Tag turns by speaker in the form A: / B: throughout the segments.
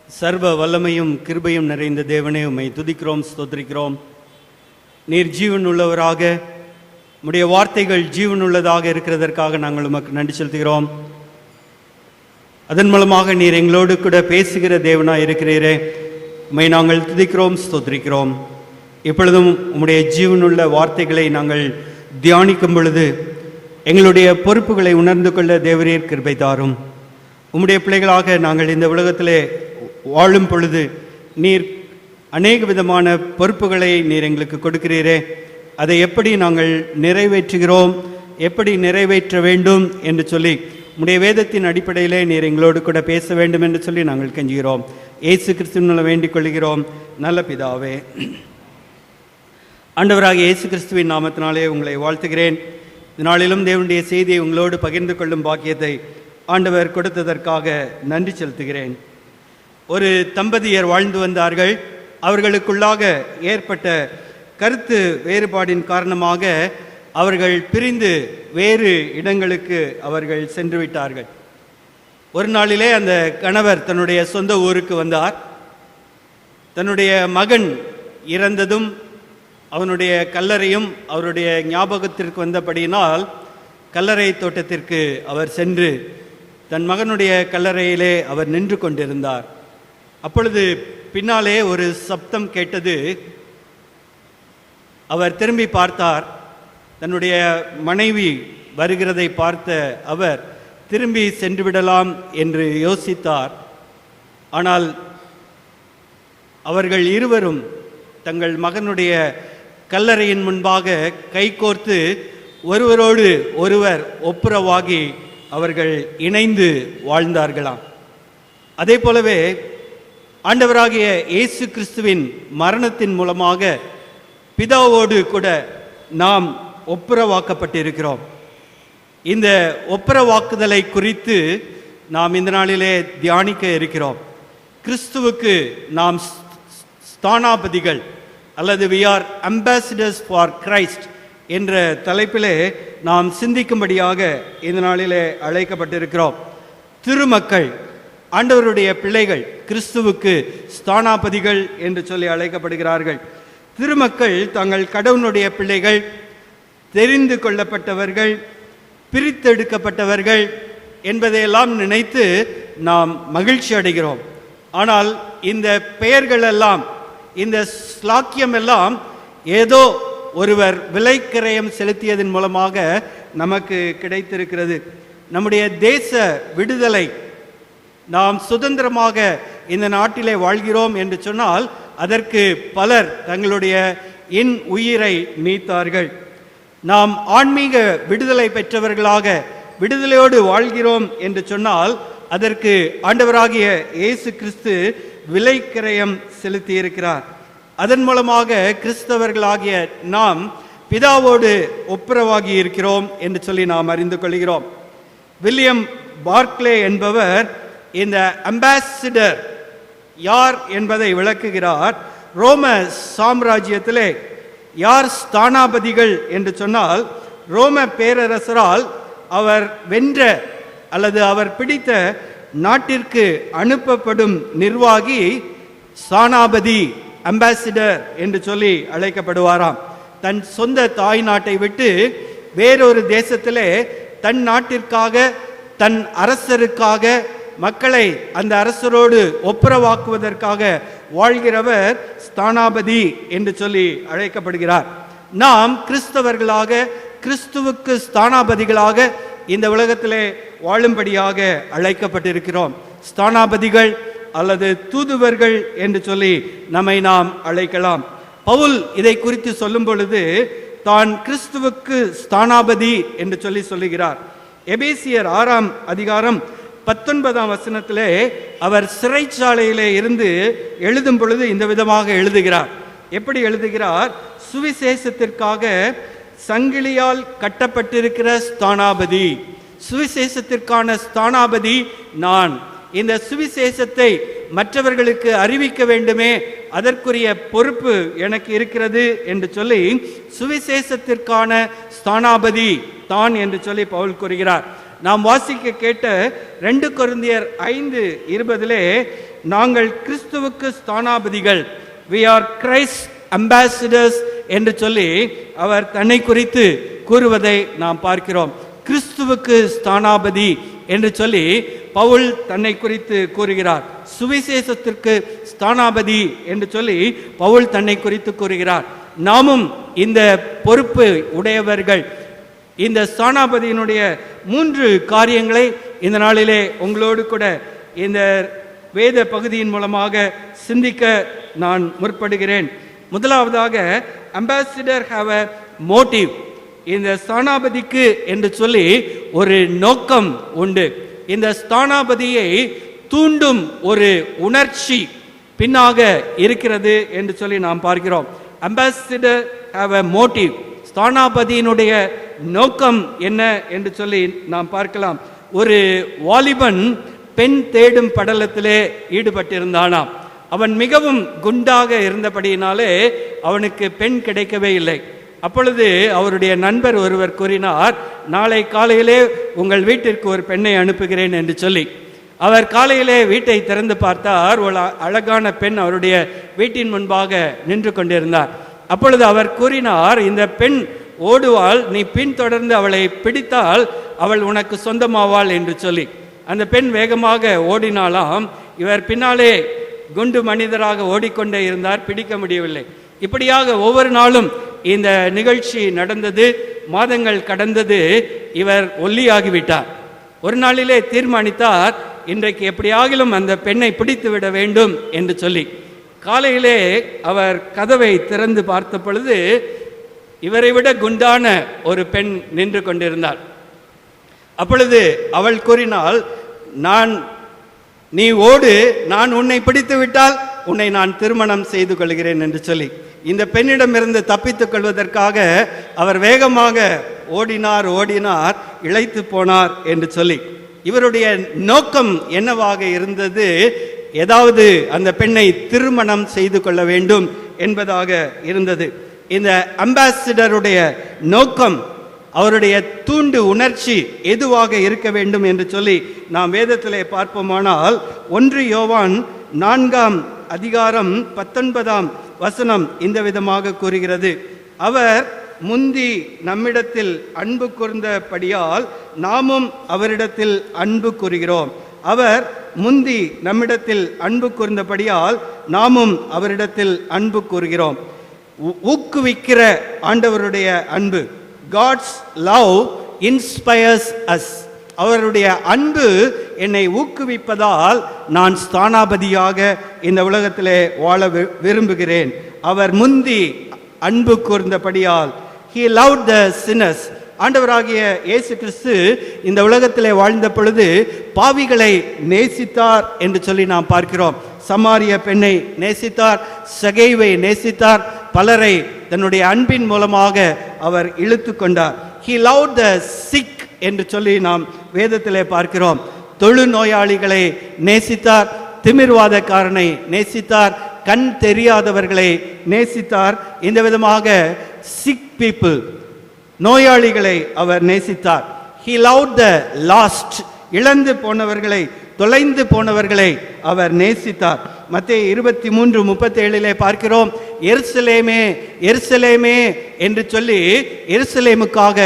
A: சர்வ வல்லமையும் கிருபையும் நிறைந்த தேவனே, உம்மை துதிக்கிறோம், ஸ்தோத்திரிக்கிறோம். நீர் ஜீவன் உள்ளவராக, உம்முடைய வார்த்தைகள் ஜீவன் உள்ளதாக இருக்கிறதற்காக நாங்கள் உமக்கு நன்றி செலுத்துகிறோம். அதன் மூலமாக நீர் எங்களோடு கூட பேசுகிற தேவனாக இருக்கிறீரே, உம்மை நாங்கள் துதிக்கிறோம், ஸ்தோத்திரிக்கிறோம். இப்பொழுதும் உம்முடைய ஜீவனுள்ள வார்த்தைகளை நாங்கள் தியானிக்கும் பொழுது எங்களுடைய பொறுப்புகளை உணர்ந்து கொள்ள தேவரீர் கிருபை தாரும். உம்முடைய பிள்ளைகளாக நாங்கள் இந்த உலகத்திலே வாழும் பொழுது நீர் அநேக விதமான பொறுப்புகளை நீர் எங்களுக்கு கொடுக்கிறீரே, அதை எப்படி நாங்கள் நிறைவேற்றுகிறோம், எப்படி நிறைவேற்ற வேண்டும் என்று சொல்லி உம்முடைய வேதத்தின் அடிப்படையிலே நீர் எங்களோடு கூட பேச வேண்டும் என்று சொல்லி நாங்கள் கெஞ்சுகிறோம். இயேசு கிறிஸ்துவின் வேண்டிக் கொள்கிறோம் நல்ல பிதாவே. ஆண்டவராக இயேசு கிறிஸ்துவின் நாமத்தினாலே உங்களை வாழ்த்துகிறேன். இதனாலிலும் தேவனுடைய செய்தியை உங்களோடு பகிர்ந்து கொள்ளும் பாக்கியத்தை ஆண்டவர் கொடுத்ததற்காக நன்றி செலுத்துகிறேன். ஒரு தம்பதியர் வாழ்ந்து வந்தார்கள். அவர்களுக்குள்ளாக ஏற்பட்ட கருத்து வேறுபாடின் காரணமாக அவர்கள் பிரிந்து வேறு இடங்களுக்கு அவர்கள் சென்று விட்டார்கள். ஒரு நாளிலே அந்த கணவர் தன்னுடைய சொந்த ஊருக்கு வந்தார். தன்னுடைய மகன் இறந்ததும் அவனுடைய கல்லறையும் அவருடைய ஞாபகத்திற்கு வந்தபடியினால் கல்லறை தோட்டத்திற்கு அவர் சென்று தன் மகனுடைய கல்லறையிலே அவர் நின்று கொண்டிருந்தார். அப்பொழுது பின்னாலே ஒரு சப்தம் கேட்டது. அவர் திரும்பி பார்த்தார். தன்னுடைய மனைவி வருகிறதை பார்த்த அவர் திரும்பி சென்று விடலாம் என்று யோசித்தார். ஆனால் அவர்கள் இருவரும் தங்கள் மகனுடைய கல்லறையின் முன்பாக கைகோர்த்து ஒருவரோடு ஒருவர் ஒப்புரவாகி அவர்கள் இணைந்து வாழ்ந்தார்களாம். அதே போலவே ஆண்டவராகிய இயேசு கிறிஸ்துவின் மரணத்தின் மூலமாக பிதாவோடு கூட நாம் ஒப்புரவாக்கப்பட்டிருக்கிறோம். இந்த ஒப்புரவாக்குதலை குறித்து நாம் இந்த நாளிலே தியானிக்க இருக்கிறோம். கிறிஸ்துவுக்கு நாம் ஸ்தானாபதிகள் அல்லது we are ambassadors for Christ என்ற தலைப்பிலே நாம் சிந்திக்கும்படியாக இந்த நாளிலே அழைக்கப்பட்டிருக்கிறோம். திருமக்கள், ஆண்டவருடைய பிள்ளைகள் கிறிஸ்துவுக்கு ஸ்தானாபதிகள் என்று சொல்லி அழைக்கப்படுகிறார்கள். திருமக்கள் தங்கள் கடவுளுடைய பிள்ளைகள், தெரிந்து கொள்ளப்பட்டவர்கள், பிரித்தெடுக்கப்பட்டவர்கள் என்பதையெல்லாம் நினைத்து நாம் மகிழ்ச்சி அடைகிறோம். ஆனால் இந்த பெயர்கள் எல்லாம், இந்த ஸ்லாக்கியம் எல்லாம் ஏதோ ஒருவர் விலைக்கிரயம் செலுத்தியதன் மூலமாக நமக்கு கிடைத்திருக்கிறது. நம்முடைய தேச விடுதலை, நாம் சுதந்திரமாக இந்த நாட்டிலே வாழ்கிறோம் என்று சொன்னால் அதற்கு பலர் தங்களுடைய உயிரை நீத்தார்கள். நாம் ஆன்மீக விடுதலை பெற்றவர்களாக விடுதலையோடு வாழ்கிறோம் என்று சொன்னால் அதற்கு ஆண்டவராகிய இயேசு கிறிஸ்து விலைக்கிரயம் செலுத்தி இருக்கிறார். அதன் மூலமாக கிறிஸ்தவர்களாகிய நாம் பிதாவோடு ஒப்புரவாகி இருக்கிறோம் என்று சொல்லி நாம் அறிந்து கொள்கிறோம். வில்லியம் பார்க்லே என்பவர் இந்த அம்பாசிடர் யார் என்பதை விளக்குகிறார். ரோம சாம்ராஜ்யத்திலே யார் ஸ்தானாபதிகள் என்று சொன்னால், ரோம பேரரசரால் அவர் வென்ற அல்லது அவர் பிடித்த நாட்டிற்கு அனுப்பப்படும் நிர்வாகி ஸ்தானாபதி, அம்பாசிடர் என்று சொல்லி அழைக்கப்படுவாராம். தன் சொந்த தாய் நாட்டை விட்டு வேறொரு தேசத்திலே தன் நாட்டிற்காக, தன் அரசருக்காக, மக்களை அந்த அரசரோடு ஒப்புரவாக்குவதற்காக வாழ்கிறவர் ஸ்தானாபதி என்று சொல்லி அழைக்கப்படுகிறார். நாம் கிறிஸ்தவர்களாக, கிறிஸ்துவுக்கு ஸ்தானாபதிகளாக இந்த உலகத்திலே வாழும்படியாக அழைக்கப்பட்டிருக்கிறோம். ஸ்தானாபதிகள் அல்லது தூதுவர்கள் என்று சொல்லி நம்மை நாம் அழைக்கலாம். பவுல் இதை குறித்து சொல்லும் பொழுது தான் கிறிஸ்துவுக்கு ஸ்தானாபதி என்று சொல்லி சொல்லுகிறார். எபேசியர் 6ஆம் அதிகாரம் 19ஆம் வசனத்திலே அவர் சிறைச்சாலையிலே இருந்து எழுதும் பொழுது இந்த விதமாக எழுதுகிறார். எப்படி எழுதுகிறார்? சுவிசேஷத்திற்காக சங்கிலியால் கட்டப்பட்டிருக்கிற ஸ்தானாபதி, சுவிசேஷத்திற்கான ஸ்தானாபதி நான். இந்த சுவிசேஷத்தை மற்றவர்களுக்கு அறிவிக்க வேண்டுமே, அதற்குரிய பொறுப்பு எனக்கு இருக்கிறது என்று சொல்லி சுவிசேஷத்திற்கான ஸ்தானாபதி தான் என்று சொல்லி பவுல் கூறுகிறார். நாம் வாசிக்க கேட்ட 2 கொரிந்தியர் 5:20 நாங்கள் கிறிஸ்துவுக்கு ஸ்தானாபதிகள், we are Christ ambassadors என்று சொல்லி அவர் தன்னை குறித்து கூறுவதை நாம் பார்க்கிறோம். கிறிஸ்துவுக்கு ஸ்தானாபதி என்று சொல்லி பவுல் தன்னை குறித்து கூறுகிறார். சுவிசேஷத்திற்கு ஸ்தானாபதி என்று சொல்லி பவுல் தன்னை குறித்து கூறுகிறார். நாமும் இந்த பொறுப்பு உடையவர்கள். இந்த ஸ்தானாபதியினுடைய 3 காரியங்களை இந்த நாளிலே உங்களோடு கூட இந்த வேத பகுதியின் மூலமாக சிந்திக்க நான் முற்படுகிறேன். முதலாவதாக, அம்பாசிடர் ஹாவ் அ மோட்டிவ். இந்த ஸ்தானாபதிக்கு என்று சொல்லி ஒரு நோக்கம் உண்டு. இந்த ஸ்தானாபதியை தூண்டும் ஒரு உணர்ச்சி பின்னாக இருக்கிறது என்று சொல்லி நாம் பார்க்கிறோம். Ambassador have a motive. ஸ்தானாபதியினுடைய நோக்கம் என்ன என்று சொல்லி நாம் பார்க்கலாம். ஒரு வாலிபன் பெண் தேடும் படலத்திலே ஈடுபட்டிருந்தானாம். அவன் மிகவும் குண்டாக இருந்தபடியினாலே அவனுக்கு பெண் கிடைக்கவே இல்லை. அப்பொழுது அவருடைய நண்பர் ஒருவர் கூறினார், நாளை காலையிலே உங்கள் வீட்டிற்கு ஒரு பெண்ணை அனுப்புகிறேன் என்று சொல்லி. அவர் காலையிலே வீட்டை திறந்து பார்த்தார். ஒரு அழகான பெண் அவருடைய வீட்டின் முன்பாக நின்று கொண்டிருந்தார். அப்பொழுது அவர் கூறினார், இந்த பெண் ஓடுவாள், நீ பின்தொடர்ந்து அவளை பிடித்தால் அவள் உனக்கு சொந்தமாவாள் என்று சொல்லி. அந்த பெண் வேகமாக ஓடினாலாம். இவர் பின்னாலே குண்டு மனிதராக ஓடிக்கொண்டே இருந்தார், பிடிக்க முடியவில்லை. இப்படியாக ஒவ்வொரு நாளும் இந்த நிகழ்ச்சி நடந்தது. மாதங்கள் கடந்தது. இவர் ஒல்லியாகிவிட்டார். ஒரு நாளிலே தீர்மானித்தார், இன்றைக்கு எப்படியாகிலும் அந்த பெண்ணை பிடித்து விட வேண்டும் என்று சொல்லி. காலையிலே அவர் கதவை திறந்து பார்த்த பொழுது இவரை விட குண்டான ஒரு பெண் நின்று கொண்டிருந்தாள். அப்பொழுது அவள் கூறினாள், நீ ஓடு, நான் உன்னை பிடித்து விட்டால் உன்னை நான் திருமணம் செய்து கொள்கிறேன் என்று சொல்லி. இந்த பெண்ணிடமிருந்து தப்பித்துக் கொள்வதற்காக அவர் வேகமாக ஓடினார், இளைத்து போனார் என்று சொல்லி. இவருடைய நோக்கம் என்னவாக இருந்தது? ஏதாவது அந்த பெண்ணை திருமணம் செய்து கொள்ள வேண்டும் என்பதாக இருந்தது. இந்த அம்பாசிடருடைய நோக்கம், அவருடைய தூண்டு உணர்ச்சி எதுவாக இருக்க வேண்டும் என்று சொல்லி நாம் வேதத்திலே பார்ப்போமானால் 1 யோவான் 4:19 இந்த விதமாக கூறுகிறது, அவர் முந்தி நம்மிடத்தில் அன்பு கூர்ந்தபடியால் நாமும் அவரிடத்தில் அன்பு கூறுகிறோம். அவர் முந்தி நம்மிடத்தில் அன்பு கூர்ந்தபடியால் நாமும் அவரிடத்தில் அன்பு கூறுகிறோம். ஊக்குவிக்கிற ஆண்டவருடைய அன்பு, God's love inspires us. அவருடைய அன்பு என்னை ஊக்குவிப்பதால் நான் ஸ்தானாபதியாக இந்த உலகத்திலே வாழ விரும்புகிறேன். அவர் முந்தி அன்பு கூர்ந்தபடியால், he loved the sinners. ஆண்டவராகிய இயேசு கிறிஸ்து இந்த உலகத்திலே வாழ்ந்த பொழுது பாவிகளை நேசித்தார் என்று சொல்லி நாம் பார்க்கிறோம். சமாரிய பெண்ணை நேசித்தார், சகைவை நேசித்தார், பலரை தன்னுடைய அன்பின் மூலமாக அவர் இழுத்து கொண்டார். He loved the sick என்று சொல்லி நாம் வேதத்திலே பார்க்கிறோம். தொழுநோயாளிகளை நேசித்தார், திமிர்வாதக்காரனை நேசித்தார், கண் தெரியாதவர்களை நேசித்தார். இந்த விதமாக sick people, நோயாளிகளை அவர் நேசித்தார். He loved the lost, இழந்து போனவர்களை, தொலைந்து போனவர்களை அவர் நேசித்தார். மத்தேயு 23:37 பார்க்கிறோம், எருசலேமே எருசலேமே என்று சொல்லி எருசலேமுக்காக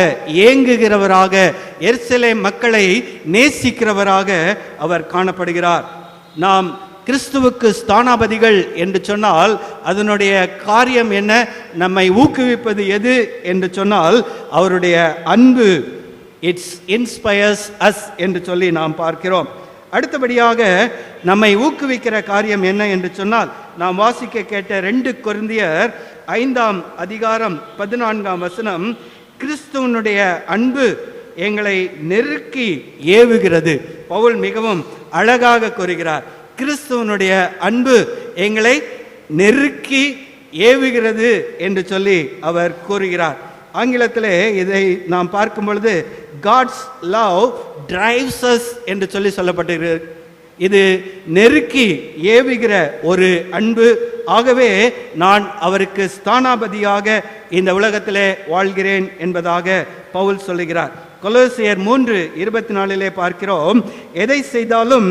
A: ஏங்குகிறவராக, எருசலேம் மக்களை நேசிக்கிறவராக அவர் காணப்படுகிறார். நாம் கிறிஸ்துவுக்கு ஸ்தானாபதிகள் என்று சொன்னால் அதனுடைய காரியம் என்ன? நம்மை ஊக்குவிப்பது எது என்று சொன்னால் அவருடைய அன்பு, இட்ஸ் இன்ஸ்பயர்ஸ் அஸ் என்று சொல்லி நாம் பார்க்கிறோம். அடுத்தபடியாக நம்மை ஊக்குவிக்கிற காரியம் என்ன என்று சொன்னால், நாம் வாசிக்க கேட்ட 2 கொரிந்தியர் 5:14 கிறிஸ்துவனுடைய அன்பு எங்களை நெருக்கி ஏவுகிறது. பவுல் மிகவும் அழகாக கூறுகிறார், கிறிஸ்துவனுடைய அன்பு எங்களை நெருக்கி ஏவுகிறது என்று சொல்லி அவர் கூறுகிறார். ஆங்கிலத்திலே இதை நாம் பார்க்கும் பொழுது காட்ஸ் லவ் டிரைவ்ஸ் அஸ் என்று சொல்லி சொல்லப்பட்டிருக்கிறது. இது நெருக்கி ஏவுகிற ஒரு அன்பு. ஆகவே நான் அவருக்கு ஸ்தானாபதியாக இந்த உலகத்திலே வாழ்கிறேன் என்பதாக பவுல் சொல்லுகிறார். கொலோசியர் 3:24 பார்க்கிறோம், எதை செய்தாலும்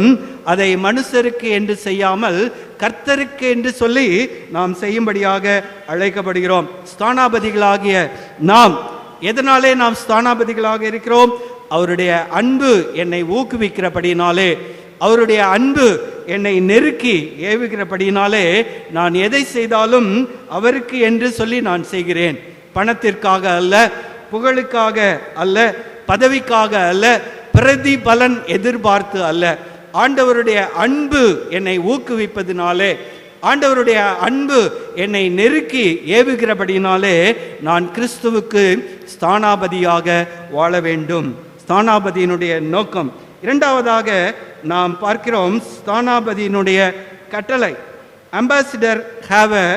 A: அதை மனுஷருக்கு என்று செய்யாமல் கர்த்தருக்கு என்று சொல்லி நாம் செய்யும்படியாக அழைக்கப்படுகிறோம். ஸ்தானாபதிகளாகிய நாம் எதனாலே நாம் ஸ்தானாபதிகளாக இருக்கிறோம்? அவருடைய அன்பு என்னை ஊக்குவிக்கிறபடினாலே, அவருடைய அன்பு என்னை நெருக்கி ஏவுகிறபடினாலே நான் எதை செய்தாலும் அவருக்கு என்று சொல்லி நான் செய்கிறேன். பணத்திற்காக அல்ல, புகழுக்காக அல்ல, பதவிக்காக அல்ல, பிரதிபலன் எதிர்பார்த்து அல்ல. ஆண்டவருடைய அன்பு என்னை ஊக்குவிப்பதினாலே, ஆண்டவருடைய அன்பு என்னை நெருக்கி ஏவுகிறபடினாலே நான் கிறிஸ்துவுக்கு ஸ்தானாபதியாக வாழ வேண்டும். ஸ்தானாபதியினுடைய நோக்கம். இரண்டாவதாக நாம் பார்க்கிறோம் ஸ்தானாபதியினுடைய கட்டளை. அம்பாசிடர் ஹாவ் அ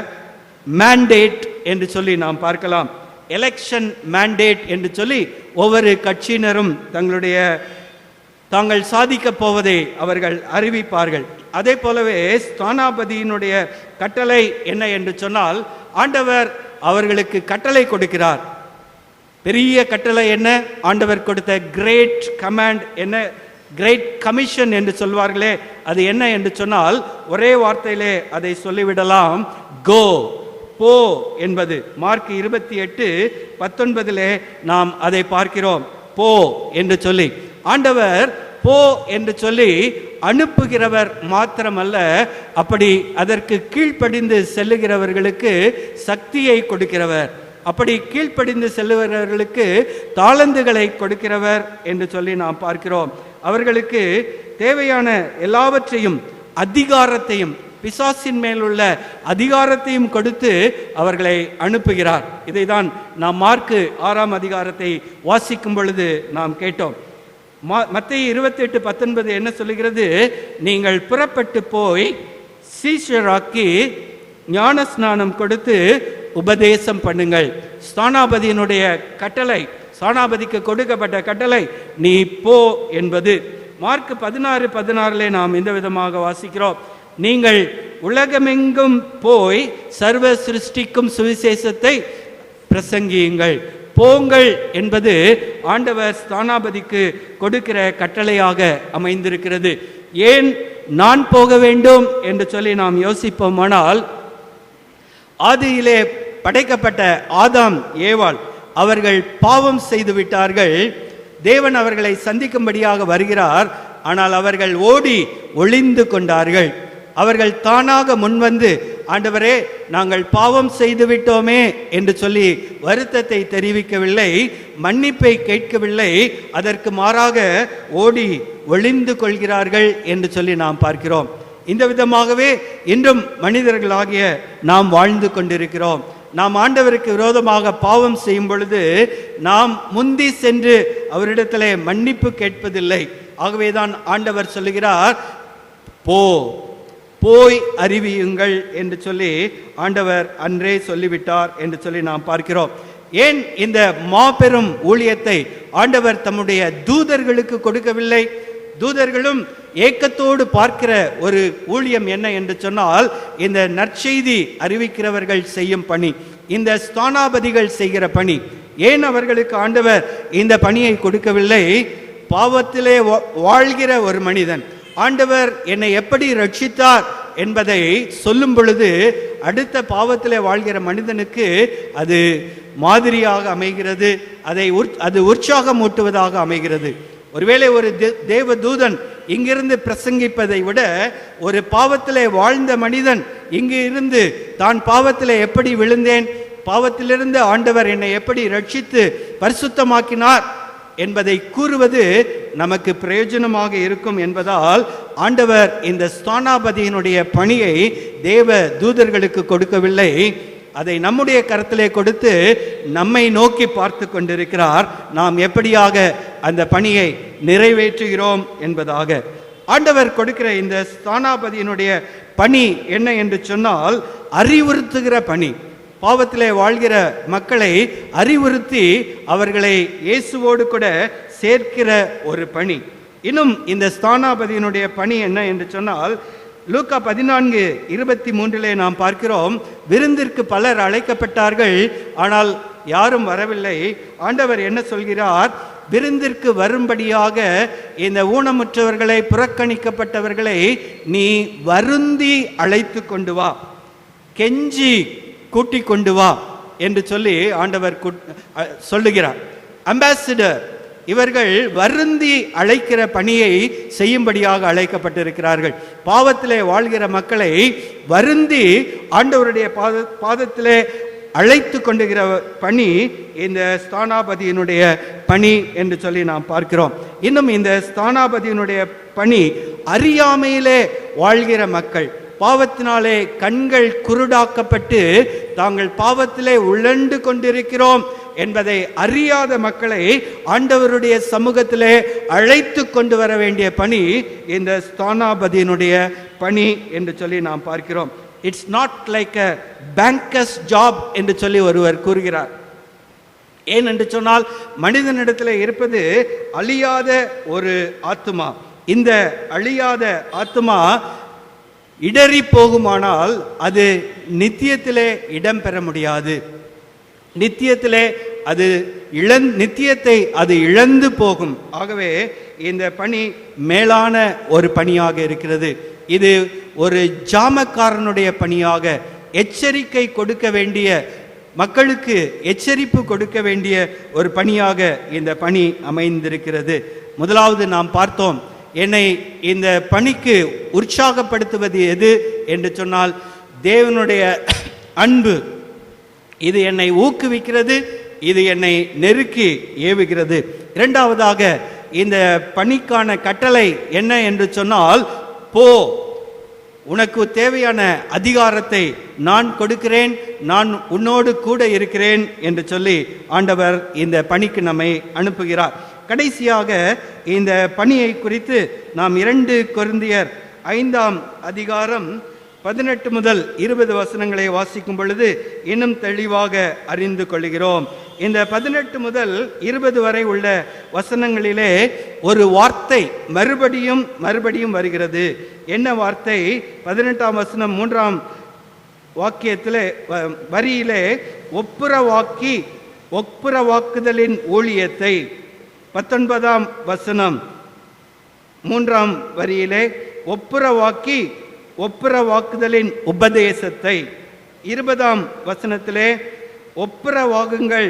A: மேண்டேட் என்று சொல்லி நாம் பார்க்கலாம். எலெக்ஷன் மேண்டேட் என்று சொல்லி ஒவ்வொரு கட்சியினரும் தாங்கள் சாதிக்கப் போவதை அவர்கள் அறிவிப்பார்கள். அதே போலவே ஸ்தானாபதியினுடைய கட்டளை என்ன என்று சொன்னால், ஆண்டவர் அவர்களுக்கு கட்டளை கொடுக்கிறார். பெரிய கட்டளை என்ன? ஆண்டவர் கொடுத்த கிரேட் கமாண்ட் என்ன? கிரேட் கமிஷன் என்று சொல்வார்களே, அது என்ன என்று சொன்னால் ஒரே வார்த்தையிலே அதை சொல்லிவிடலாம், கோ, போ என்பது. மார்க் 28:19 நாம் அதை பார்க்கிறோம். போ என்று சொல்லி ஆண்டவர் போ என்று சொல்லி அனுப்புகிறவர் மாத்திரமல்ல, அப்படி அதற்கு கீழ்ப்படிந்து செல்லுகிறவர்களுக்கு சக்தியை கொடுக்கிறவர், அப்படி கீழ்ப்படிந்து செல்லுகிறவர்களுக்கு தாளந்துகளை கொடுக்கிறவர் என்று சொல்லி நாம் பார்க்கிறோம். அவர்களுக்கு தேவையான எல்லாவற்றையும், அதிகாரத்தையும், பிசாசின் மேலுள்ள அதிகாரத்தையும் கொடுத்து அவர்களை அனுப்புகிறார். இதைதான் நாம் மார்க் 6 வாசிக்கும் பொழுது நாம் கேட்டோம். மத்தேயு 28:19 என்ன சொல்லுகிறது? நீங்கள் புறப்பட்டு போய் சீஷராக்கி ஞான ஸ்நானம் கொடுத்து உபதேசம் பண்ணுங்கள். ஸ்தானாபதியினுடைய கட்டளை, ஸ்தானாபதிக்கு கொடுக்கப்பட்ட கட்டளை நீ போ என்பது. மார்க் 16:16 நாம் இந்த விதமாக வாசிக்கிறோம், நீங்கள் உலகமெங்கும் போய் சர்வ சிருஷ்டிக்கும் சுவிசேஷத்தை பிரசங்கியுங்கள். போங்கள் என்பது ஆண்டவர் ஸ்தானாபதிக்கு கொடுக்கிற கட்டளையாக அமைந்திருக்கிறது. ஏன் நான் போக வேண்டும் என்று சொல்லி நாம் யோசிப்போமானால், ஆதியிலே படைக்கப்பட்ட ஆதாம் ஏவாள் அவர்கள் பாவம் செய்து விட்டார்கள். தேவன் அவர்களை சந்திக்கும்படியாக வருகிறார். ஆனால் அவர்கள் ஓடி ஒளிந்து கொண்டார்கள். அவர்கள் தானாக முன்வந்து, ஆண்டவரே நாங்கள் பாவம் செய்து விட்டோமே என்று சொல்லி வருத்தத்தை தெரிவிக்கவில்லை, மன்னிப்பை கேட்கவில்லை. அதற்கு மாறாக ஓடி ஒளிந்து கொள்கிறார்கள் என்று சொல்லி நாம் பார்க்கிறோம். இந்த விதமாகவே இன்றும் மனிதர்களாகிய நாம் வாழ்ந்து கொண்டிருக்கிறோம். நாம் ஆண்டவருக்கு விரோதமாக பாவம் செய்யும் பொழுது நாம் முந்தி சென்று அவரிடத்திலே மன்னிப்பு கேட்பதில்லை. ஆகவேதான் ஆண்டவர் சொல்லுகிறார், போய் அறிவியுங்கள் என்று சொல்லி ஆண்டவர் அன்றே சொல்லிவிட்டார் என்று சொல்லி நாம் பார்க்கிறோம். ஏன் இந்த மாபெரும் ஊழியத்தை ஆண்டவர் தம்முடைய தூதர்களுக்கு கொடுக்கவில்லை? தூதர்களும் ஏக்கத்தோடு பார்க்கிற ஒரு ஊழியம் என்ன என்று சொன்னால், இந்த நற்செய்தி அறிவிக்கிறவர்கள் செய்யும் பணி, இந்த ஸ்தானாபதிகள் செய்கிற பணி. ஏன் அவர்களுக்கு ஆண்டவர் இந்த பணியை கொடுக்கவில்லை? பாவத்திலே வாழ்கிற ஒரு மனிதன் ஆண்டவர் என்னை எப்படி ரட்சித்தார் என்பதை சொல்லும் பொழுது அடுத்த பாவத்திலே வாழ்கிற மனிதனுக்கு அது மாதிரியாக அமைகிறது, அது உற்சாகமூட்டுவதாக அமைகிறது. ஒருவேளை ஒரு தேவ தூதன் இங்கிருந்து பிரசங்கிப்பதை விட ஒரு பாவத்திலே வாழ்ந்த மனிதன் இங்கு இருந்து தான் பாவத்திலே எப்படி விழுந்தேன், பாவத்திலிருந்து ஆண்டவர் என்னை எப்படி ரட்சித்து பரிசுத்தமாக்கினார் என்பதை கூறுவது நமக்கு பிரயோஜனமாக இருக்கும் என்பதால் ஆண்டவர் இந்த ஸ்தானாபதியினுடைய பணியை தேவ தூதர்களுக்கு கொடுக்கவில்லை. அதை நம்முடைய கரத்திலே கொடுத்து நம்மை நோக்கி பார்த்து கொண்டிருக்கிறார், நாம் எப்படியாக அந்த பணியை நிறைவேற்றுகிறோம் என்பதாக. ஆண்டவர் கொடுக்கிற இந்த ஸ்தானாபதியினுடைய பணி என்ன என்று சொன்னால், அறிவுறுத்துகிற பணி. பாவத்திலே வாழ்கிற மக்களை அறிவுறுத்தி அவர்களை இயேசுவோடு கூட சேர்க்கிற ஒரு பணி. இன்னும் இந்த ஸ்தானாபதியினுடைய பணி என்ன என்று சொன்னால், லூக்கா 14:23 நாம் பார்க்கிறோம், விருந்திற்கு பலர் அழைக்கப்பட்டார்கள், ஆனால் யாரும் வரவில்லை. ஆண்டவர் என்ன சொல்கிறார்? விருந்திற்கு வரும்படியாக இந்த ஊனமுற்றவர்களை, புறக்கணிக்கப்பட்டவர்களை நீ வருந்தி அழைத்து கொண்டு வா, கெஞ்சி கூட்டிக் கொண்டு வா என்று சொல்லி ஆண்டவர் சொல்லுகிறார். அம்பாசிடர் இவர்கள் வருந்தி அழைக்கிற பணியை செய்யும்படியாக அழைக்கப்பட்டிருக்கிறார்கள். பாவத்திலே வாழ்கிற மக்களை வருந்தி ஆண்டவருடைய பாதத்திலே அழைத்து கொண்டுகிற பணி இந்த ஸ்தானாபதியினுடைய பணி என்று சொல்லி நாம் பார்க்கிறோம். இன்னும் இந்த ஸ்தானாபதியினுடைய பணி அறியாமையிலே வாழ்கிற மக்கள், பாவத்தினாலே கண்கள் குருடாக்கப்பட்டு தாங்கள் பாவத்திலே உழண்டு கொண்டிருக்கிறோம் என்பதை அறியாத மக்களை ஆண்டவருடைய சமூகத்திலே அழைத்து கொண்டு வர வேண்டிய பணி இந்த ஸ்தானாபதியினுடைய பணி என்று சொல்லி நாம் பார்க்கிறோம். It's not like a bankers job என்று சொல்லி ஒருவர் கூறுகிறார். ஏன் என்று சொன்னால், மனிதனிடத்தில் இருப்பது அழியாத ஒரு ஆத்துமா. இந்த அழியாத ஆத்துமா இடறி போகுமானால் அது நித்தியத்திலே இடம் பெற முடியாது. நித்தியத்திலே அது நித்தியத்தை அது இழந்து போகும். ஆகவே இந்த பணி மேலான ஒரு பணியாக இருக்கிறது. இது ஒரு ஜாமக்காரனுடைய பணியாக, எச்சரிக்கை கொடுக்க வேண்டிய மக்களுக்கு எச்சரிப்பு கொடுக்க வேண்டிய ஒரு பணியாக இந்த பணி அமைந்திருக்கிறது. முதலாவது நாம் பார்த்தோம், என்னை இந்த பணிக்கு உற்சாகப்படுத்துவது எது என்று சொன்னால் தேவனுடைய அன்பு. இது என்னை ஊக்குவிக்கிறது, இது என்னை நெருக்கி ஏவுகிறது. இரண்டாவதாக இந்த பணிக்கான கட்டளை என்ன என்று சொன்னால், போ, உனக்கு தேவையான அதிகாரத்தை நான் கொடுக்கிறேன், நான் உன்னோடு கூட இருக்கிறேன் என்று சொல்லி ஆண்டவர் இந்த பணிக்கு நம்மை அனுப்புகிறார். கடைசியாக இந்த பணியை குறித்து நாம் 2 கொரிந்தியர் 5ஆம் அதிகாரம் 18 முதல் 20 வசனங்களை வாசிக்கும் பொழுது இன்னும் தெளிவாக அறிந்து கொள்கிறோம். இந்த 18 முதல் 20 வரை உள்ள வசனங்களிலே ஒரு வார்த்தை மறுபடியும் மறுபடியும் வருகிறது. என்ன வார்த்தை? 18ஆம் வசனம் 3ஆம் வாக்கியத்திலே வரியிலே ஒப்புரவாக்குதலின் ஊழியத்தை, 19ஆம் வசனம் 3ஆம் வரியிலே ஒப்புரவாக்குதலின் உபதேசத்தை, 20ஆம் வசனத்திலே ஒப்புரவாகுங்கள்.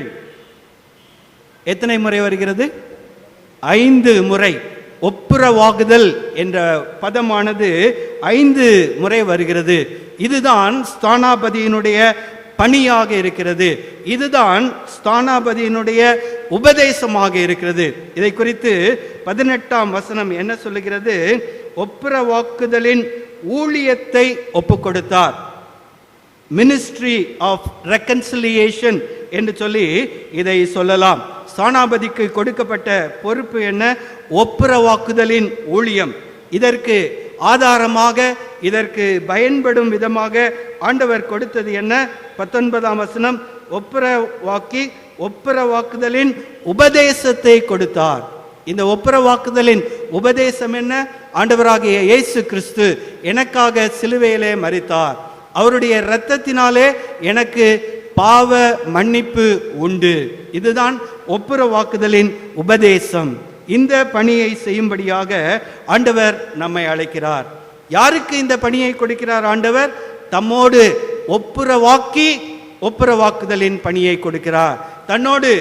A: எத்தனை முறை வருகிறது? 5 முறை. ஒப்புரவாகுதல் என்ற பதமானது 5 முறை வருகிறது. இதுதான் ஸ்தானாபதியினுடைய பணியாக இருக்கிறது. இதுதான் ஸ்தானாபதியினுடைய உபதேசமாக இருக்கிறது. இதை குறித்து 18ஆம் வசனம் என்ன சொல்லுகிறது? ஒப்புரவாக்குதலின் ஊழியத்தை ஒப்புக் கொடுத்தார். மினிஸ்ட்ரி ஆஃப் ரெக்கன்சிலியேஷன் என்று சொல்லி இதை சொல்லலாம். ஸ்தானாபதிக்கு கொடுக்கப்பட்ட பொறுப்பு என்ன? ஒப்புரவாக்குதலின் ஊழியம். இதற்கு ஆதாரமாக, இதற்கு பயன்படும் விதமாக ஆண்டவர் கொடுத்தது என்ன? 19ஆம் வசனம், ஒப்புரவாக்குதலின் உபதேசத்தை கொடுத்தார். இந்த ஒப்புரவாக்குதலின் உபதேசம் என்ன? ஆண்டவராகிய இயேசு கிறிஸ்து எனக்காக சிலுவையிலே மரித்தார், அவருடைய இரத்தத்தினாலே எனக்கு பாவ மன்னிப்பு உண்டு. இதுதான் ஒப்புரவாக்குதலின் உபதேசம். இந்த பணியை செய்யும்படியாக ஆண்டவர் நம்மை அழைக்கிறார். யாருக்கு இந்த பணியை கொடுக்கிறார் ஆண்டவர்? தம்மோடு ஒப்புரவாக்குதலின் பணியை கொடுக்கிறார். தன்னோடு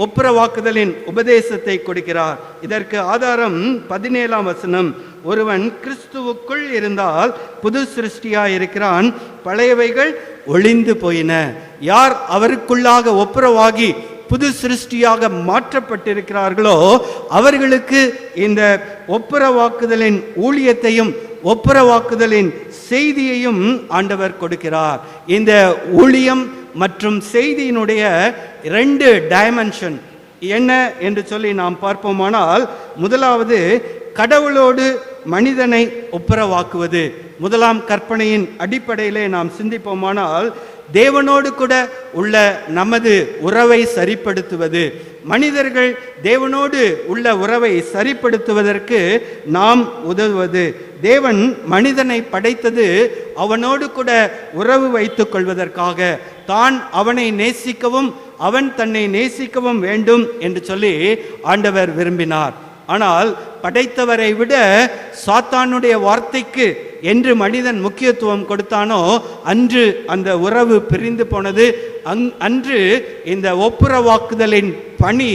A: ஒப்புரவாக்குதலின் உபதேசத்தை கொடுக்கிறார். இதற்கு ஆதாரம் 17ஆம் வசனம், ஒருவன் கிறிஸ்துவுக்குள் இருந்தால் புது சிருஷ்டியாய் இருக்கிறான், பழையவைகள் ஒளிந்து போயின. யார் அவருக்குள்ளாக ஒப்புரவாகி புது சிருஷ்டியாக மாற்றப்பட்டிருக்கிறார்களோ அவர்களுக்கு இந்த ஒப்புரவாக்குதலின் ஊழியத்தையும் ஒப்புரவாக்குதலின் செய்தியையும் ஆண்டவர் கொடுக்கிறார். இந்த ஊழியம் மற்றும் செய்தியினுடைய 2 டைமென்ஷன் என்ன என்று சொல்லி நாம் பார்ப்போமானால், முதலாவது கடவுளோடு மனிதனை ஒப்புரவாக்குவது. முதலாம் கற்பனையின் அடிப்படையிலே நாம் சிந்திப்போமானால், தேவனோடு கூட உள்ள நமது உறவை சரிப்படுத்துவது, மனிதர்கள் தேவனோடு உள்ள உறவை சரிப்படுத்துவதற்கு நாம் உதவுவது. தேவன் மனிதனை படைத்தது அவனோடு கூட உறவு வைத்துக் கொள்வதற்காக, தான் அவனை நேசிக்கவும் அவன் தன்னை நேசிக்கவும் வேண்டும் என்று சொல்லி ஆண்டவர் விரும்பினார். ஆனால் படைத்தவரை விட சாத்தானுடைய வார்த்தைக்கு என்று மனிதன் முக்கியத்துவம் கொடுத்தானோ அன்று அந்த உறவு பிரிந்து போனது. அன்று இந்த ஒப்புரவாக்குதலின் பணி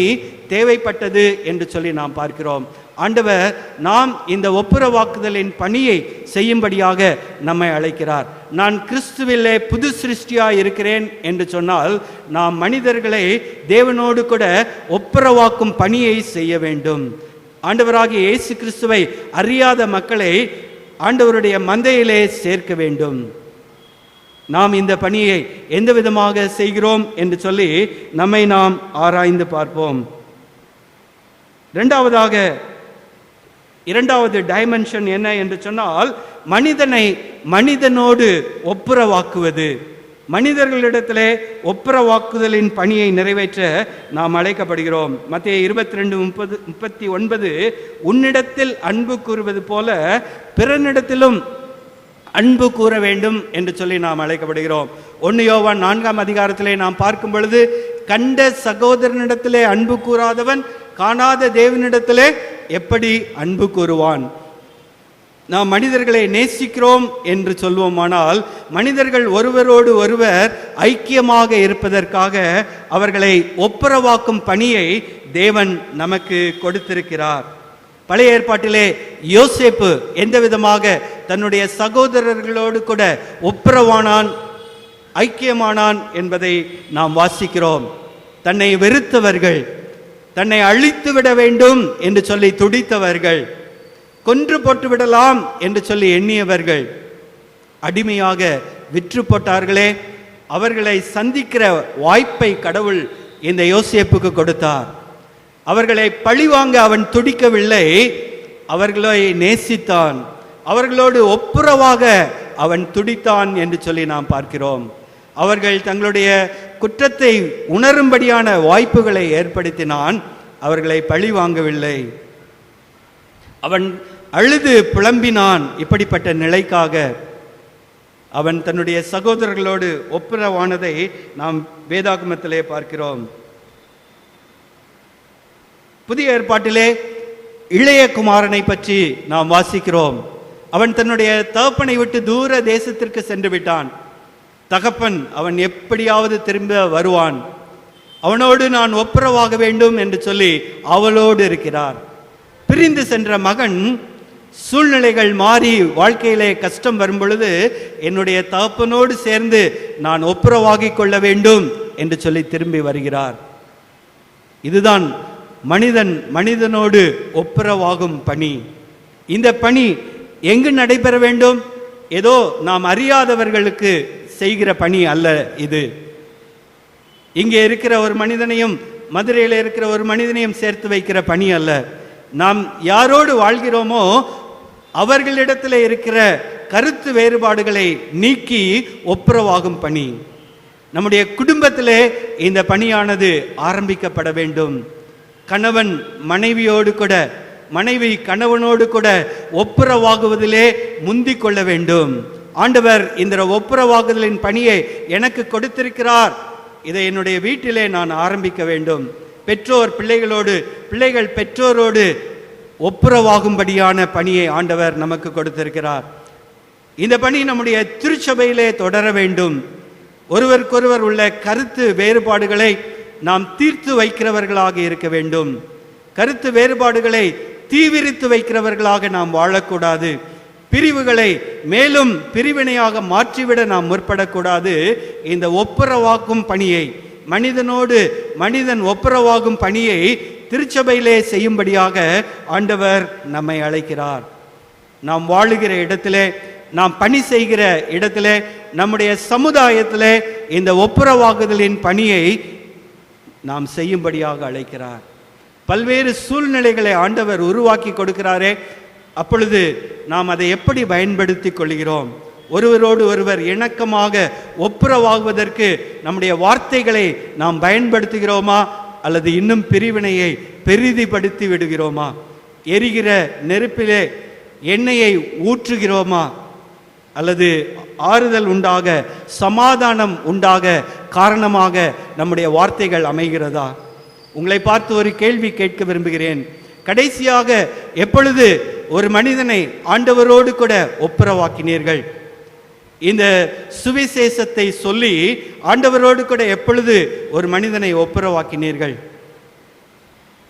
A: தேவைப்பட்டது என்று சொல்லி நாம் பார்க்கிறோம். ஆண்டவர் நாம் இந்த ஒப்புரவாக்குதலின் பணியை செய்யும்படியாக நம்மை அழைக்கிறார். நான் கிறிஸ்துவிலே புது சிருஷ்டியாய் இருக்கிறேன் என்று சொன்னால் நாம் மனிதர்களை தேவனோடு கூட ஒப்புரவாக்கும் பணியை செய்ய வேண்டும். ஆண்டவராகிய இயேசு கிறிஸ்துவை அறியாத மக்களை ஆண்டவருடைய மந்தையிலே சேர்க்க வேண்டும். நாம் இந்த பணியை எந்த விதமாக செய்கிறோம் என்று சொல்லி நம்மை நாம் ஆராய்ந்து பார்ப்போம். இரண்டாவது டைமென்ஷன் என்ன என்று சொன்னால், மனிதனை மனிதனோடு ஒப்புரவாக்குவது. மனிதர்களிடத்திலே ஒப்புரவாக்குதலின் பணியை நிறைவேற்ற நாம் அழைக்கப்படுகிறோம். மத்தேயு 22:39 உன்னிடத்தில் அன்பு கூறுவது போல பிறனிடத்திலும் அன்பு கூற வேண்டும் என்று சொல்லி நாம் அழைக்கப்படுகிறோம். 1 யோவான் 4ஆம் அதிகாரத்திலே நாம் பார்க்கும் பொழுது, கண்ட சகோதரனிடத்திலே அன்பு கூறாதவன் காணாத தேவனிடத்திலே எப்படி அன்பு கூறுவான்? நாம் மனிதர்களை நேசிக்கிறோம் என்று சொல்வோமானால், மனிதர்கள் ஒருவரோடு ஒருவர் ஐக்கியமாக இருப்பதற்காக அவர்களை ஒப்புரவாக்கும் பணியை தேவன் நமக்கு கொடுத்திருக்கிறார். பழைய ஏற்பாட்டிலே யோசேப்பு எந்த விதமாக தன்னுடைய சகோதரர்களோடு கூட ஒப்புரவானான், ஐக்கியமானான் என்பதை நாம் வாசிக்கிறோம். தன்னை வெறுத்தவர்கள், தன்னை அழித்து விட வேண்டும் என்று சொல்லி துடித்தவர்கள், கொன்று போட்டு விடலாம் என்று சொல்லி எண்ணியவர்கள் அடிமையாக விற்று போட்டார்களே, அவர்களை சந்திக்கிற வாய்ப்பை கடவுள் இந்த யோசேப்புக்கு கொடுத்தார். அவர்களை பழிவாங்க அவன் துடிக்கவில்லை, அவர்களை நேசித்தான், அவர்களோடு ஒப்புரவாக அவன் துடித்தான் என்று சொல்லி நாம் பார்க்கிறோம். அவர்கள் தங்களுடைய குற்றத்தை உணரும்படியான வாய்ப்புகளை ஏற்படுத்தினான், அவர்களை பழி வாங்கவில்லை. அவன் அழுது புலம்பினான். இப்படிப்பட்ட நிலைக்காக அவன் தன்னுடைய சகோதரர்களோடு ஒப்புரவானதை நாம் வேதாகமத்திலே பார்க்கிறோம். புதிய ஏற்பாட்டிலே இளைய குமாரனை பற்றி நாம் வாசிக்கிறோம். அவன் தன்னுடைய தகப்பனை விட்டு தூர தேசத்திற்கு சென்று விட்டான். தகப்பன் அவன் எப்படியாவது திரும்ப வருவான், அவனோடு நான் ஒப்புரவாக வேண்டும் என்று சொல்லி அவளோடு இருக்கிறார். பிரிந்து சென்ற மகன் சூழ்நிலைகள் மாறி வாழ்க்கையிலே கஷ்டம் வரும் பொழுது என்னுடைய தகப்பனோடு சேர்ந்து நான் ஒப்புரவாகிக் கொள்ள வேண்டும் என்று சொல்லி திரும்பி வருகிறார். இதுதான் மனிதனோடு ஒப்புரவாகும் பணி. இந்த பணி எங்கு நடைபெற வேண்டும்? ஏதோ நாம் அறியாதவர்களுக்கு செய்கிற பணி அல்ல இது. இங்கே இருக்கிற ஒரு மனிதனையும் மதுரையில் இருக்கிற ஒரு மனிதனையும் சேர்த்து வைக்கிற பணி அல்ல. நாம் யாரோடு வாழ்கிறோமோ அவர்களிடத்தில் இருக்கிற கருத்து வேறுபாடுகளை நீக்கி ஒப்புரவாகும் பணி. நம்முடைய குடும்பத்திலே இந்த பணியானது ஆரம்பிக்கப்பட வேண்டும். கணவன் மனைவியோடு கூட, மனைவி கணவனோடு கூட ஒப்புரவாகுவதிலே முந்திக் கொள்ள வேண்டும். ஆண்டவர் இந்த ஒப்புரவாகுதலின் பணியை எனக்கு கொடுத்திருக்கிறார், இதை என்னுடைய வீட்டிலே நான் ஆரம்பிக்க வேண்டும். பெற்றோர் பிள்ளைகளோடு, பிள்ளைகள் பெற்றோரோடு ஒப்புரவாகும்படியான பணியை ஆண்டவர் நமக்கு கொடுத்திருக்கிறார். இந்த பணி நம்முடைய திருச்சபையிலே தொடர வேண்டும். ஒருவருக்கொருவர் உள்ள கருத்து வேறுபாடுகளை நாம் தீர்த்து வைக்கிறவர்களாக இருக்க வேண்டும். கருத்து வேறுபாடுகளை தீவிரித்து வைக்கிறவர்களாக நாம் வாழக்கூடாது. பிரிவுகளை மேலும் பிரிவினையாக மாற்றிவிட நாம் முற்படக்கூடாது. இந்த ஒப்புரவாக்கும் பணியை, மனிதனோடு மனிதன் ஒப்புரவாகும் பணியை திருச்சபையிலே செய்யும்படியாக ஆண்டவர் நம்மை அழைக்கிறார். நாம் வாழுகிற இடத்திலே, நாம் பணி செய்கிற இடத்திலே, நம்முடைய சமுதாயத்திலே இந்த ஒப்புரவாகுதலின் பணியை நாம் செய்யும்படியாக அழைக்கிறார். பல்வேறு சூழ்நிலைகளை ஆண்டவர் உருவாக்கி கொடுக்கிறாரே, அப்பொழுது நாம் அதை எப்படி பயன்படுத்தி கொள்கிறோம்? ஒருவரோடு ஒருவர் இணக்கமாக ஒப்புரவாகுவதற்கு நம்முடைய வார்த்தைகளை நாம் பயன்படுத்துகிறோமா, அல்லது இன்னும் பிரிவினையை பெரிதிப்படுத்தி விடுகிறோமா? எரிகிற நெருப்பிலே எண்ணெயை ஊற்றுகிறோமா, அல்லது ஆறுதல் உண்டாக, சமாதானம் உண்டாக காரணமாக நம்முடைய வார்த்தைகள் அமைகிறதா? உங்களை பார்த்து ஒரு கேள்வி கேட்க விரும்புகிறேன். கடைசியாக எப்பொழுது ஒரு மனிதனை ஆண்டவரோடு கூட ஒப்புரவாக்கினீர்கள்? இந்த சுவிசேஷத்தை சொல்லி ஆண்டவரோடு கூட எப்பொழுது ஒரு மனிதனை ஒப்புரவாக்கினீர்கள்?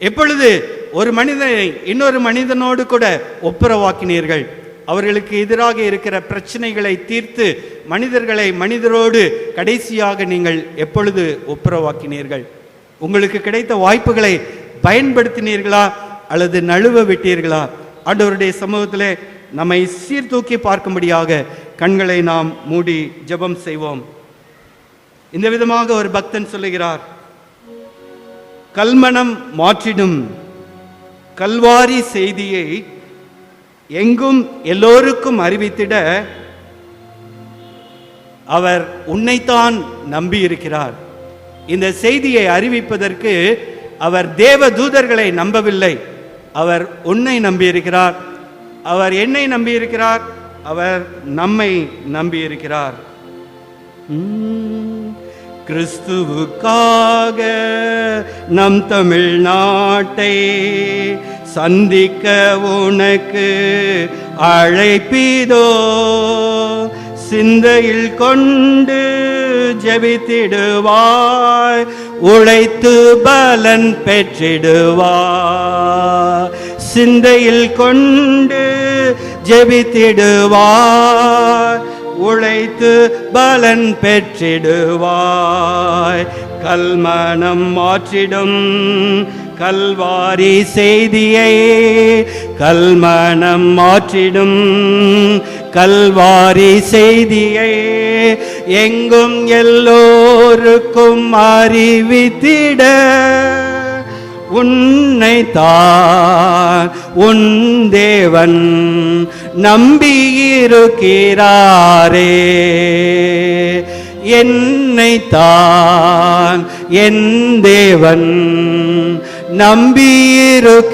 A: எப்பொழுது ஒரு மனிதனை இன்னொரு மனிதனோடு கூட ஒப்புரவாக்கினீர்கள்? அவர்களுக்கு எதிராக இருக்கிற பிரச்சனைகளை தீர்த்து மனிதரோடு கடைசியாக நீங்கள் எப்பொழுது ஒப்புரவாக்கினீர்கள்? உங்களுக்கு கிடைத்த வாய்ப்புகளை பயன்படுத்தினீர்களா அல்லது நழுவ விட்டீர்களா? ஆண்டவருடைய சமூகத்திலே நம்மை சீர்தூக்கி பார்க்கும்படியாக கண்களை நாம் மூடி ஜெபம் செய்வோம். இந்த விதமாக ஒரு பக்தன் சொல்லுகிறார், கல்மனம் மாற்றிடும் கல்வாரி செய்தியை எங்கும் எல்லோருக்கும் அறிவித்திட அவர் உன்னைத்தான் நம்பி இருக்கிறார். இந்த செய்தியை அறிவிப்பதற்கு அவர் தேவ தூதர்களை நம்பவில்லை, அவர் உன்னை நம்பியிருக்கிறார், அவர் என்னை நம்பியிருக்கிறார், அவர் நம்மை நம்பியிருக்கிறார். கிறிஸ்துவுக்காக நம் தமிழ்நாட்டை சந்திக்க உனக்கு அழைப்பிதோ, சிந்தையில் கொண்டு ஜெபித்திடுவாய், உழைத்து பலன் பெற்றிடுவாய். சிந்தையில் கொண்டு ஜெபித்திடுவாய், உழைத்து பலன் பெற்றிடுவாய். கல்மனம் மாற்றிடும் கல்வாரி செய்தியை, கல்மனம் மாற்றிடும் கல்வாரி செய்தியை எங்கும் எல்லோருக்கும் அறிவித்திட உன்னைத்தான் உன் தேவன் நம்பியிருக்கிறாரே. என்னைத்தான் என் தேவன் நம்பியிருக்கிறாரே.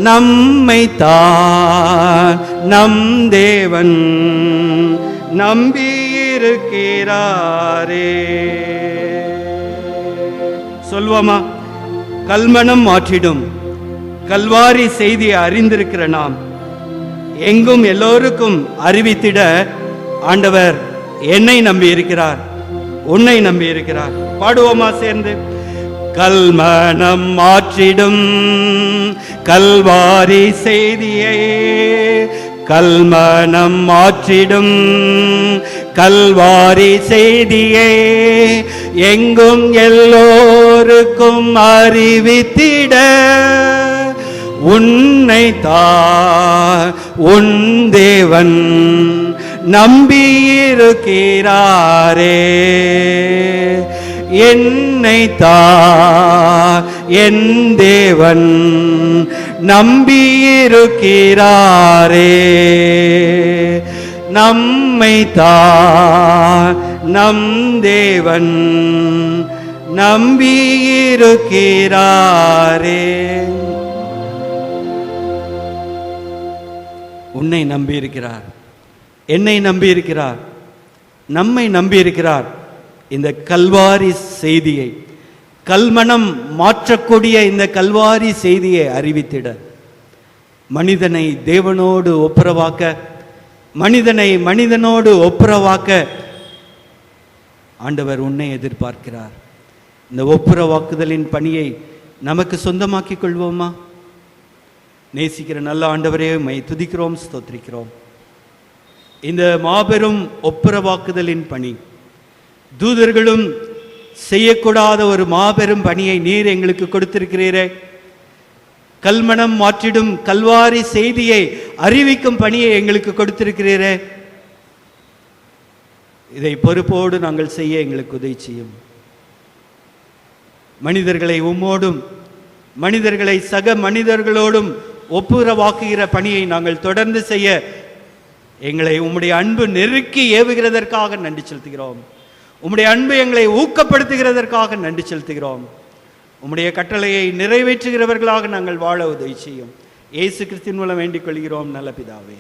A: நம்மைத்தான் நம் தேவன் நம்பியிருக்கிறாரே. சொல்வோமா? கல்மனம் மாற்றிடும் கல்வாரி செய்தியை அறிந்திருக்கிற நாம் எங்கும் எல்லோருக்கும் அறிவித்திட ஆண்டவர் என்னை நம்பி இருக்கிறார், உன்னை நம்பி இருக்கிறார். பாடுவோமா சேர்ந்து? கல்மனம் மாற்றிடும் கல்வாரி செய்தியை, கல்மனம் மாற்றிடும் கல்வாரி செய்தியை எங்கும் எல்லோருக்கும் அறிவித்திட உன்னைத்தான் உன் தேவன் நம்பியிருக்கிறாரே. என்னைத்தான் என் தேவன் நம்பியிருக்கிறாரே. நம்மைத்தான் நம் தேவன் நம்பியிருக்கிறாரே. உன்னை நம்பியிருக்கிறார், என்னை நம்பியிருக்கிறார், நம்மை நம்பியிருக்கிறார். இந்த கல்வாரி செய்தியை, கல்மனம் மாற்றக்கூடிய இந்த கல்வாரி செய்தியை அறிவித்திட, மனிதனை தேவனோடு ஒப்புரவாக்க, மனிதனை மனிதனோடு ஒப்புரவாக்க ஆண்டவர் உன்னை எதிர்பார்க்கிறார். இந்த ஒப்புரவாக்குதலின் பணியை நமக்கு சொந்தமாக்கிக் கொள்வோமா? நேசிக்கிற நல்ல ஆண்டவரே, உம்மை துதிக்கிறோம், ஸ்தோத்திரிக்கிறோம். இந்த மாபெரும் ஒப்புரவாக்குதலின் பணி, தூதர்களும் செய்யக்கூடாத ஒரு மாபெரும் பணியை நீர் எங்களுக்கு கொடுத்திருக்கிறீரே. கல்மனம் மாற்றிடும் கல்வாரி செய்தியை அறிவிக்கும் பணியை எங்களுக்கு கொடுத்திருக்கிறீரே. இதை பொறுப்போடு நாங்கள் செய்ய எங்களுக்கு உதவி செய்யும். மனிதர்களை உம்மோடும் மனிதர்களை சக மனிதர்களோடும் ஒப்புரவாக்குகிற பணியை நாங்கள் தொடர்ந்து செய்ய எங்களை உம்முடைய அன்பு நெருக்கி ஏவுகிறதற்காக நன்றி செலுத்துகிறோம். உம்முடைய அன்பு எங்களை ஊக்கப்படுத்துகிறதற்காக நன்றி செலுத்துகிறோம். உம்முடைய கட்டளையை நிறைவேற்றுகிறவர்களாக நாங்கள் வாழ உதவி செய்யும். இயேசு கிறிஸ்துவின் மூலம் வேண்டிக் கொள்கிறோம் நல்ல பிதாவே.